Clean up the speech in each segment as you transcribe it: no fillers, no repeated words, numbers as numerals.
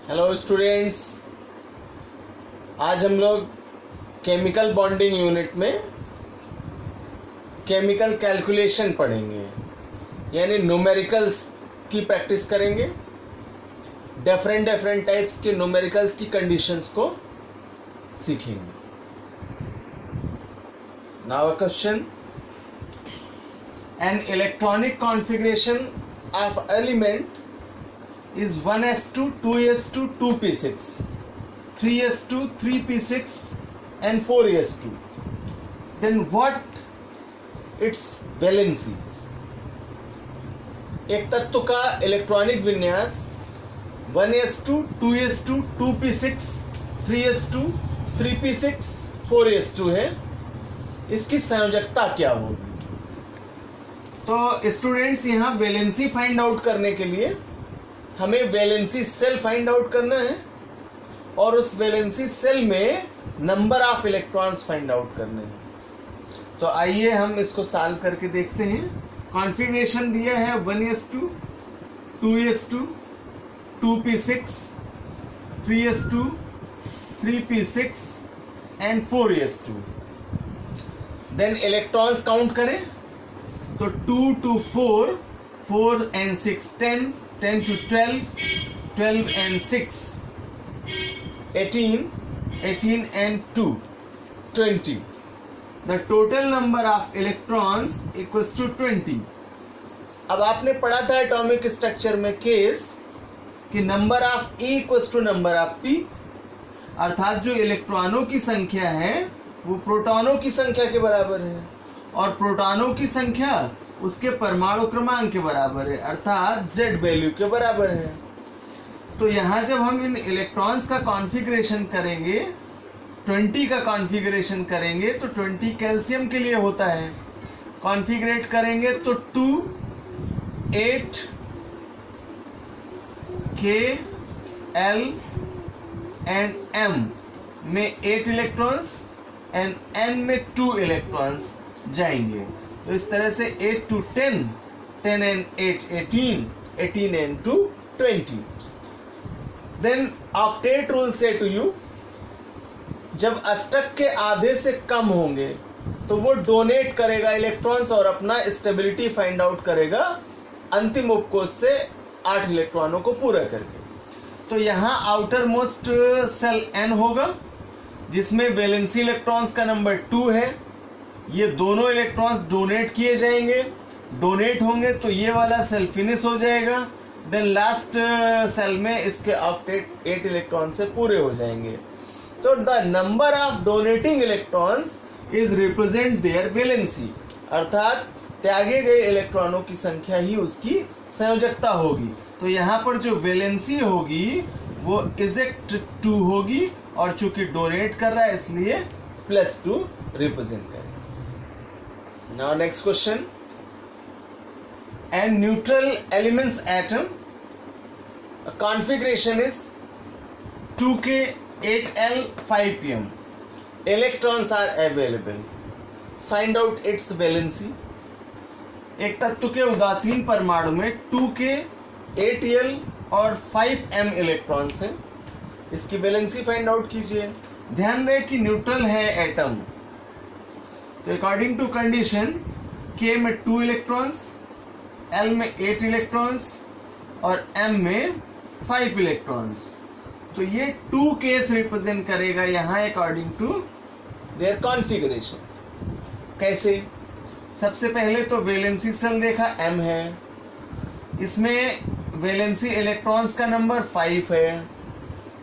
Hello students, आज हम लोग केमिकल बॉन्डिंग यूनिट में केमिकल कैलकुलेशन पढ़ेंगे, यानी न्यूमेरिकल्स की प्रैक्टिस करेंगे। डिफरेंट टाइप्स के न्यूमेरिकल्स की कंडीशंस को सीखेंगे। Now a question, an electronic configuration of element is 1s2, 2s2, 2p6, 3s2, 3p6 and 4s2. Then what its valency? एक तत्व का इलेक्ट्रॉनिक विन्यास 1s2, 2s2, 2p6, 3s2, 3p6, 4s2 है। इसकी संयोजकता क्या होगी? तो स्टूडेंट्स, यहाँ वैलेंसी फाइंड आउट करने के लिए हमें वैलेंसी सेल फाइंड आउट करना है और उस वैलेंसी सेल में number of electrons find out करने हैं। तो आइए हम इसको सॉल्व करके देखते हैं। कॉन्फ़िगरेशन दिया है 1s2, 2s2, 2p6, 3s2, 3p6 and 4s2। Then electrons count करें तो 2 to 4, 4 and 6 10, 10 to 12, 12 and 6 18, 18 and 2 20. The total number of electrons equals to 20. अब आपने पढ़ा था एटॉमिक स्ट्रक्चर में केस कि number of E equals to number of P, अर्थात जो इलेक्ट्रॉनों की संख्या है वो प्रोटॉनों की संख्या के बराबर है और प्रोटॉनों की संख्या उसके परमाणु क्रमांक के बराबर है, अर्थात Z वैल्यू के बराबर है। तो यहाँ जब हम इन इलेक्ट्रॉन्स का कॉन्फ़िगरेशन करेंगे, 20 का कॉन्फ़िगरेशन करेंगे तो 20 कैल्शियम के लिए होता है। कॉन्फ़िगरेट करेंगे तो 2, 8 K, L एंड M में 8 इलेक्ट्रॉन्स एंड N में 2 इलेक्ट्रॉन्स जाएंगे। तो इस तरह से 8 to 10, 10 and 8 18, 18 and 2 20. Then octet rule say to you, जब अष्टक के आधे से कम होंगे तो वो डोनेट करेगा इलेक्ट्रॉन्स और अपना स्टेबिलिटी फाइंड आउट करेगा अंतिम उपकोष से 8 इलेक्ट्रॉनों को पूरा करके। तो यहाँ आउटर मोस्ट सेल N होगा जिसमें वैलेंसी इलेक्ट्रॉन्स का नंबर 2 है। ये दोनों इलेक्ट्रॉन्स डोनेट किए जाएंगे, डोनेट होंगे तो ये वाला सेल फिनिश हो जाएगा। देन लास्ट सेल में इसके ऑक्टेट 8 इलेक्ट्रॉन से पूरे हो जाएंगे। तो the number of donating electrons is represent their valency, अर्थात त्यागे गए इलेक्ट्रॉनों की संख्या ही उसकी संयोजकता होगी। तो यहाँ पर जो वैलेंसी होगी वो इजेक्ट 2 होगी और चूंकि डोनेट कर रहा है इसलिए +2 रिप्रेजेंट करेगा। Now next question, and neutral elements atom configuration is 2k, 8l, 5pm. Electrons are available. Find out its valency. एक तत्व के उदासीन परमाणु में 2k, 8l और 5m इलेक्ट्रॉन्स हैं। इसकी वैलेंसी फाइंड आउट कीजिए। ध्यान दें कि न्यूट्रल है एटम, तो अकॉर्डिंग टू कंडीशन K में 2 इलेक्ट्रॉन्स, L में 8 इलेक्ट्रॉन्स और M में 5 इलेक्ट्रॉन्स। तो ये 2 केस रिप्रेजेंट करेगा यहाँ अकॉर्डिंग टू देयर कॉन्फ़िगरेशन। कैसे? सबसे पहले तो वैलेंसी सेल देखा M है, इसमें वैलेंसी इलेक्ट्रॉन्स का नंबर 5 है,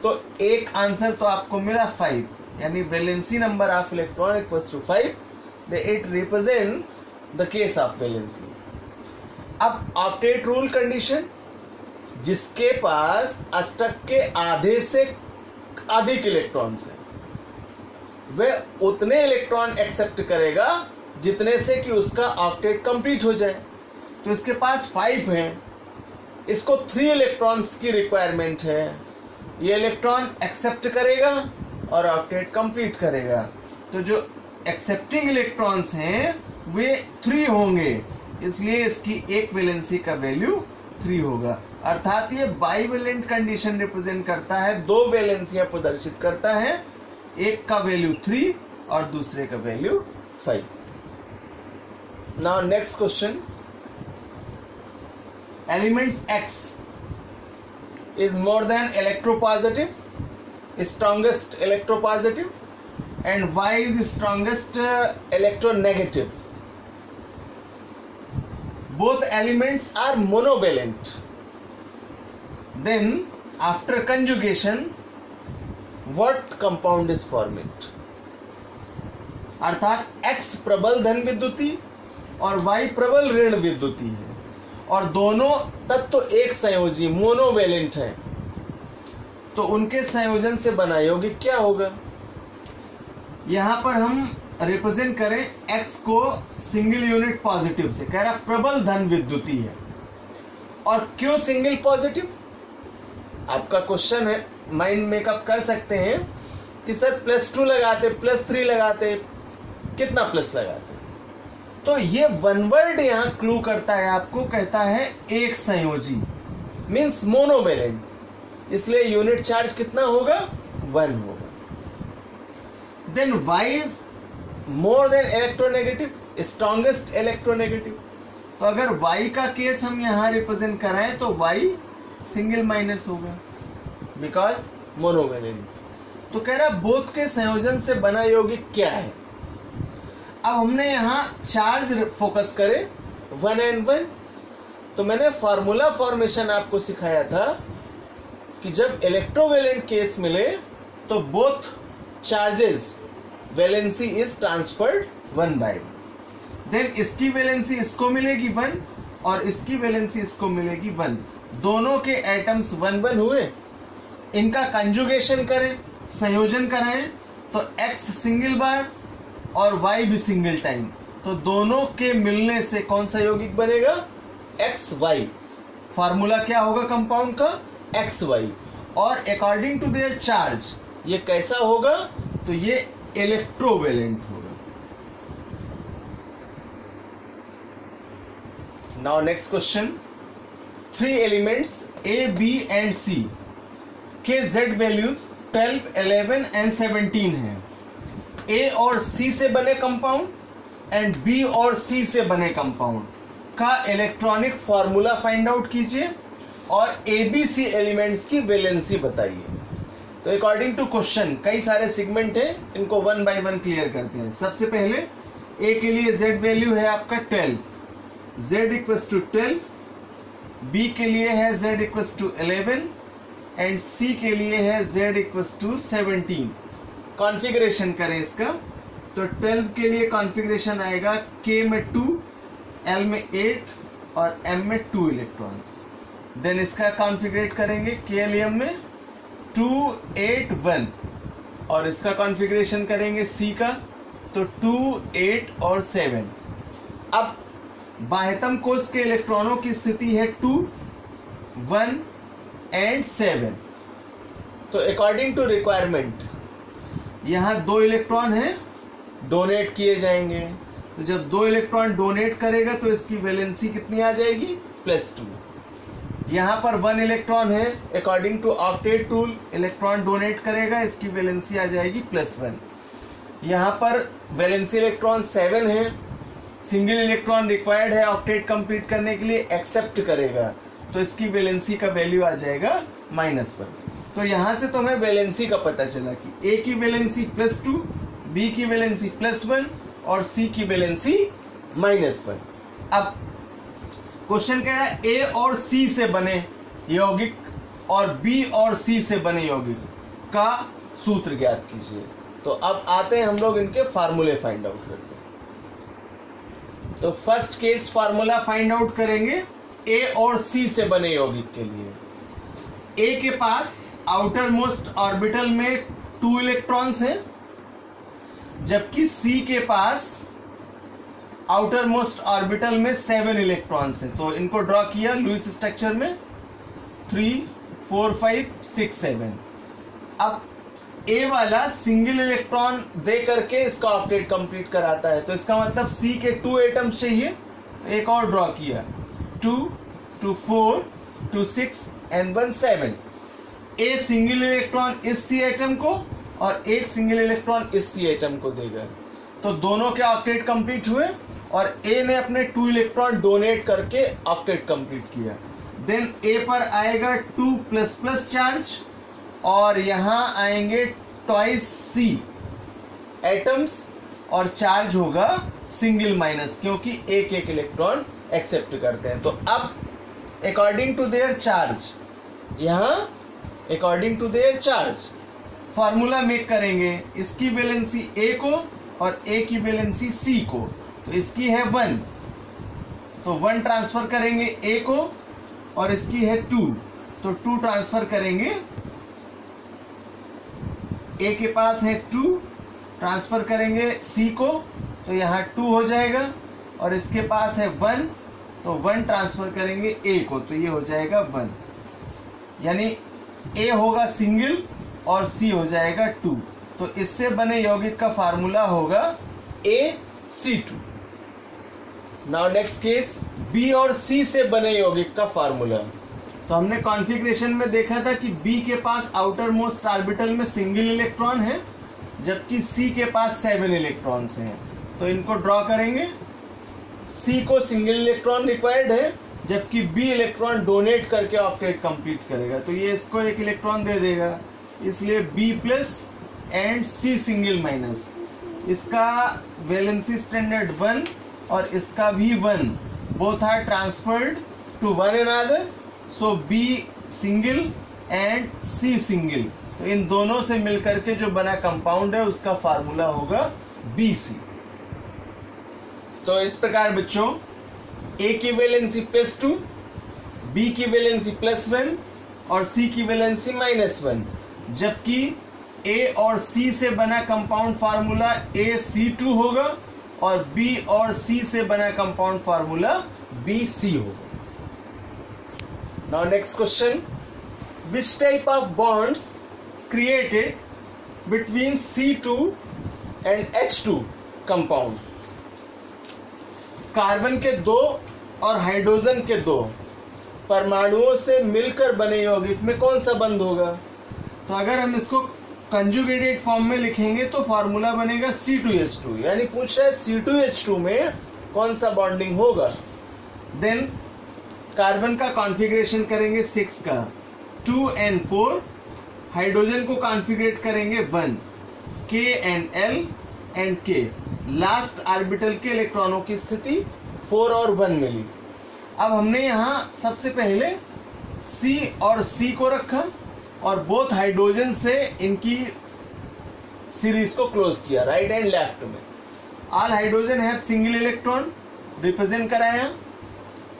तो एक आंसर तो आपको मिला 5, यानी valency number of electron equals to 5। It represent the case of valency. अब ऑक्टेट रूल कंडीशन, जिसके पास अष्टक के आधे से अधिक इलेक्ट्रॉन्स हैं वह उतने इलेक्ट्रॉन एक्सेप्ट करेगा जितने से कि उसका ऑक्टेट कंप्लीट हो जाए। तो इसके पास 5 हैं, इसको 3 इलेक्ट्रॉन्स की रिक्वायरमेंट है। ये इलेक्ट्रॉन एक्सेप्ट करेगा और ऑक्टेट कंप्लीट करेगा। तो जो एक्सेप्टिंग इलेक्ट्रॉन्स हैं वे 3 होंगे, इसलिए इसकी एक वैलेंसी का वैल्यू 3 होगा। अर्थात ये बाइवेलेंट कंडीशन रिप्रेजेंट करता है, दो वैलेंसियां प्रदर्शित करता है, एक का वैल्यू 3 और दूसरे का value 5। Now next question, elements X is more than electropositive, strongest electropositive, and Y is strongest electronegative. Both elements are monovalent. Then after conjugation what compound is formed? अर्थात X प्रबल धन विद्युती और Y प्रबल ऋण विद्युती है और दोनों तत्व एक संयोजी मोनोवेलेंट है, तो उनके संयोजन से बना यौगिक क्या होगा? यहां पर हम रिप्रेजेंट करें X को सिंगल यूनिट पॉजिटिव से, कह रहा प्रबल धन विद्युती है। और क्यों सिंगल पॉजिटिव? आपका क्वेश्चन है, माइंड मेकअप कर सकते हैं कि सर +2 लगाते, +3 लगाते, कितना प्लस लगाते? तो ये वन वर्ड यहां क्लू करता है आपको, कहता है एक संयोजी, मीन्स मोनोवेलेंट, इसलिए यूनिट चार्ज कितना होगा? 1 होगा। Then Y is more than electronegative, strongest electronegative. तो अगर Y का केस हम यहां रिप्रेजेंट कराएं तो Y सिंगल माइनस होगा बिकॉज मोनोवेलेंट। तो कह रहा बोथ के संयोजन से बना यौगिक क्या है? अब हमने यहां चार्ज फोकस करे 1n1, तो मैंने फार्मूला फॉर्मेशन आपको सिखाया था कि जब इलेक्ट्रोवेलेंट केस मिले तो both charges valency is transferred 1/1। देन इसकी वैलेंसी इसको मिलेगी 1 और इसकी वैलेंसी इसको मिलेगी 1, दोनों के एटम्स 1-1 हुए। इनका कंजुगेशन करें, संयोजन कराएं तो X सिंगल बार और Y भी सिंगल टाइम, तो दोनों के मिलने से कौन सा यौगिक बनेगा? XY। फार्मूला क्या होगा कंपाउंड का? XY। और अकॉर्डिंग टू देयर चार्ज ये कैसा होगा? तो ये इलेक्ट्रोवेलेंट होगा। Now next question, 3 elements A, B and C के Z वैल्यूज 12, 11 एंड 17 हैं। A और C से बने कंपाउंड एंड B और C से बने कंपाउंड का इलेक्ट्रॉनिक फॉर्मूला फाइंड आउट कीजिए और ABC एलिमेंट्स की वैलेंसी बताइए। तो अकॉर्डिंग टू क्वेश्चन कई सारे सेगमेंट हैं, इनको 1 by 1 क्लियर करते हैं। सबसे पहले A के लिए Z वैल्यू है आपका 12, Z इक्वल्स टू 12, B के लिए है Z equals to 11 and C के लिए है Z इक्वल्स टू 17। कॉन्फ़िगरेशन करें इसका तो 12 के लिए कॉन्फ़िगरेशन आएगा K में 2, L में 8 और M में 2 इलेक्ट्रॉन्स। देन इसका कॉन्फ़िगरेट करेंगे KLM में 2, 8, 1 और इसका कॉन्फ़िगरेशन करेंगे C का तो 2, 8 और 7। अब बाह्यतम कोष के इलेक्ट्रॉनों की स्थिति है 2, 1 एंड 7। तो अकॉर्डिंग टू रिक्वायरमेंट यहां 2 इलेक्ट्रॉन हैं, डोनेट किए जाएंगे। तो जब 2 इलेक्ट्रॉन डोनेट करेगा तो इसकी वैलेंसी कितनी आ जाएगी? +2। यहां पर 1 इलेक्ट्रॉन है, according to octet rule electron donate करेगा, इसकी वैलेंसी आ जाएगी +1। यहां पर वैलेंसी इलेक्ट्रॉन 7 है, सिंगल इलेक्ट्रॉन रिक्वायर्ड है ऑक्टेट कंप्लीट करने के लिए, एक्सेप्ट करेगा तो इसकी वैलेंसी का वैल्यू आ जाएगा -1। तो यहां से तो हमें वैलेंसी का पता चला कि A की वैलेंसी +2, B की वैलेंसी +1 और C की वैलेंसी -1। अब क्वेश्चन कह रहा है A और C से बने यौगिक और B और C से बने यौगिक का सूत्र ज्ञात कीजिए। तो अब आते हैं हम लोग इनके फार्मूले फाइंड आउट करते हैं। तो first case formula find out करेंगे A और C से बने यौगिक के लिए। A के पास आउटर मोस्ट ऑर्बिटल में 2 इलेक्ट्रॉन्स हैं, जबकि C के पास आउटर मोस्ट ऑर्बिटल में 7 इलेक्ट्रॉन्स हैं। तो इनको ड्रॉ किया लुईस स्ट्रक्चर में 3, 4, 5, 6, 7। अब A वाला सिंगल इलेक्ट्रॉन दे करके इसका ऑक्टेट कंप्लीट कराता है, तो इसका मतलब C के 2 एटम्स चाहिए। एक और ड्रॉ किया 2, 2, 4, 2 6 and 1 7। ए सिंगल इलेक्ट्रॉन इस सी एटम को और एक सिंगल इलेक्ट्रॉन इस सी एटम को देगा, तो दोनों के ऑक्टेट कंप्लीट हुए और ए ने अपने 2 इलेक्ट्रॉन डोनेट करके ऑक्टेट कंप्लीट किया। देन ए पर आएगा 2++ चार्ज और यहां आएंगे ट्वाइस सी एटम्स और चार्ज होगा सिंगल माइनस, क्योंकि एक एक इलेक्ट्रॉन एक्सेप्ट करते हैं। तो अब अकॉर्डिंग टू देयर चार्ज, यहां according to their charge formula make करेंगे, इसकी वैलेंसी ए को और ए की वैलेंसी सी को। तो इसकी है 1, तो 1 ट्रांसफर करेंगे ए को और इसकी है 2, तो 2 ट्रांसफर करेंगे ए के पास है 2, ट्रांसफर करेंगे सी को, तो यहाँ 2 हो जाएगा और इसके पास है 1, तो 1 ट्रांसफर करेंगे ए को, तो ये हो जाएगा 1, यानी ए होगा सिंगल और सी हो जाएगा 2। तो इससे बने यौगिक का फार्मूला होगा AC2। Now next case, B और सी से बने यौगिक का फार्मूला। तो हमने कॉन्फ़िगरेशन में देखा था कि बी के पास आउटर मोस्ट ऑर्बिटल में सिंगल इलेक्ट्रॉन है, जबकि सी के पास 7 इलेक्ट्रॉन्स हैं। तो इनको ड्रॉ करेंगे। सी को सिंगल इलेक्ट्रॉन रिक्वायर्ड है, जबकि बी इलेक्ट्रॉन डोनेट करके ऑक्टेट कंप्लीट करेगा, तो ये इसको एक इलेक्ट्रॉन दे देगा, इसलिए B+ and C single minus. इसका वैलेंसी स्टैंडर्ड 1 और इसका भी 1, both are transferred to one another, so B single and C single. तो इन दोनों से मिलकर के जो बना कंपाउंड है उसका फार्मूला होगा BC। तो इस प्रकार बच्चों A की वैलेंसी +2, B की वैलेंसी +1 और C की वैलेंसी -1, जबकि A और C से बना कंपाउंड फार्मूला AC2 होगा और B और C से बना कंपाउंड फार्मूला BC होगा। Now next question, which type of bonds created between C2 and H2 compound. Carbon के 2 और हाइड्रोजन के 2 परमाणुओं से मिलकर बने यौगिक में कौन सा बंध होगा। तो अगर हम इसको कंजुगेटेड फॉर्म में लिखेंगे तो फॉर्मूला बनेगा C2H2, यानी पूछ रहा है C2H2 में कौन सा बॉन्डिंग होगा। देन कार्बन का कॉन्फ़िगरेशन करेंगे 6 का, 2 and 4, हाइड्रोजन को कॉन्फ़िगरेट करेंगे 1, K and L and K। Last orbital के इलेक्ट्रॉनों की स्थिति 4 और 1 मिली। अब हमने यहाँ सबसे पहले C और C को रखा और बोथ हाइड्रोजन से इनकी सीरीज को क्लोज किया राइट एंड लेफ्ट में। All hydrogen have single electron represent कराया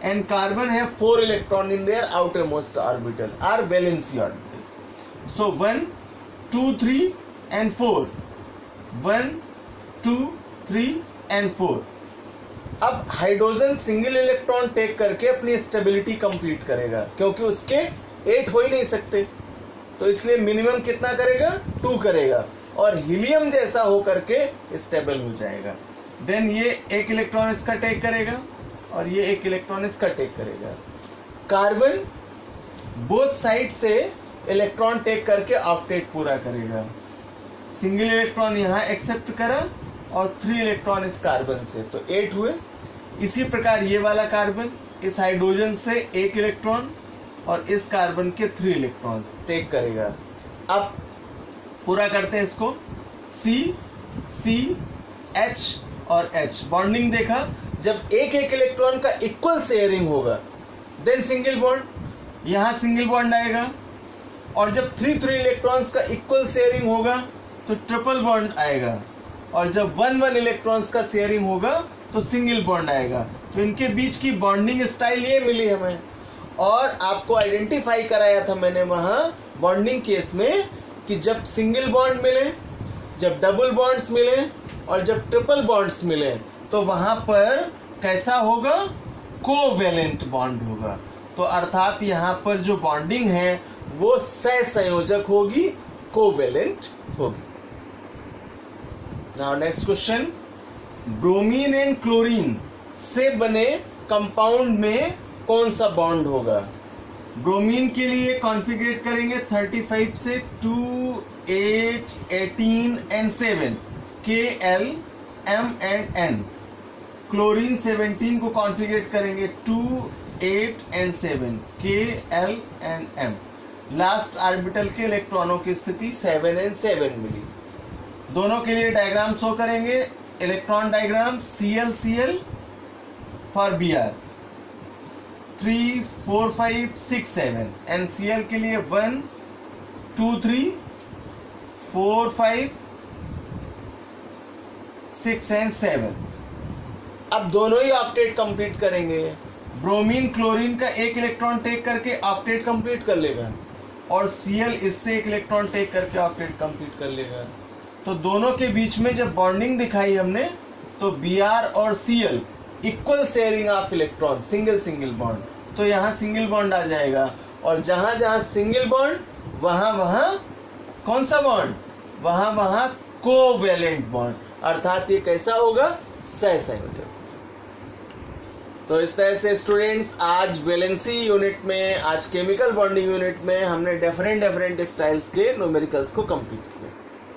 and carbon have 4 electron in their outermost orbital are valency orbital. So 1 2 3 and 4, 1 2 3 and 4। अब हाइड्रोजन सिंगल इलेक्ट्रॉन टेक करके अपनी stability complete करेगा, क्योंकि उसके 8 हो ही नहीं सकते, तो इसलिए मिनिमम कितना करेगा 2 करेगा और हीलियम जैसा हो करके स्टेबल हो जाएगा। देन ये एक इलेक्ट्रॉन इसका टेक करेगा और ये एक इलेक्ट्रॉन इसका टेक करेगा। कार्बन बोथ साइड से इलेक्ट्रॉन टेक करके ऑक्टेट पूरा करेगा। सिंगल इलेक्ट्रॉन यहाँ एक्सेप्ट करा और 3 इलेक्ट्रॉन इस कार्बन से, तो 8 हुए। इसी प्रकार ये वाला कार्बन इस हाइड्रोजन से 1 इलेक्ट्रॉन और इस कार्बन के 3 इलेक्ट्रॉन्स टेक करेगा। अब पूरा करते हैं इसको, C C H और H। बॉन्डिंग देखा, जब एक एक इलेक्ट्रॉन का इक्वल शेयरिंग होगा देन सिंगल बॉन्ड, यहाँ सिंगल बॉन्ड आएगा, और जब 3 इलेक्ट्रॉन्स का इक्वल शेयरिंग होगा तो ट्रिपल बॉन्ड आएगा, और जब 1 इलेक्ट्रॉन्स का शेयरिंग होगा तो सिंगल बॉन्ड आएगा। तो इनके बीच की बॉन्डिंग स्टाइल ये मिली हमें, और आपको आइडेंटिफाई कराया था मैंने वहां बॉन्डिंग केस में कि जब सिंगल बॉन्ड मिले, जब डबल बॉन्ड्स मिले और जब ट्रिपल बॉन्ड्स मिले तो वहां पर कैसा होगा, कोवैलेंट बॉन्ड होगा। तो अर्थात यहाँ पर जो बॉन्डिंग है वो सहसंयोजक होगी, कोवैलेंट होगी। Now next question, bromine and chlorine से बने कंपाउंड में कौन सा बॉन्ड होगा। ब्रोमीन के लिए कॉन्फ़िगरेट करेंगे 35 से 2, 8, 18 and 7 Kl, M and N। Chlorine 17 को कॉन्फ़िगरेट करेंगे 2, 8 and 7 Kl and M। Last orbital के इलेक्ट्रॉनों की स्थिति 7 and 7 मिली। दोनों के लिए डायग्राम शो करेंगे। Electron diagram Cl for Br 3, 4, 5, 6, 7 and Cl के लिए 1, 2, 3, 4, 5, 6 and 7। अब दोनों ही ऑक्टेट कंप्लीट करेंगे। ब्रोमीन क्लोरीन का एक इलेक्ट्रॉन टेक करके ऑक्टेट कंप्लीट कर लेगा और Cl इससे एक इलेक्ट्रॉन टेक करके ऑक्टेट कंप्लीट कर लेगा। तो दोनों के बीच में जब बॉन्डिंग दिखाई हमने तो Br और Cl equal sharing of electron, single single bond. तो यहाँ सिंगल बॉन्ड आ जाएगा और जहां जहां सिंगल बॉन्ड वहां वहां कौन सा बॉन्ड, वहां वहां कोवैलेंट बॉन्ड, अर्थात ये कैसा होगा, सहसंयोजक। तो इस तरह से स्टूडेंट्स आज वैलेंसी यूनिट में, आज केमिकल बॉन्डिंग यूनिट में हमने डिफरेंट स्टाइल्स के न्यूमेरिकल्स को कंप्लीट किया।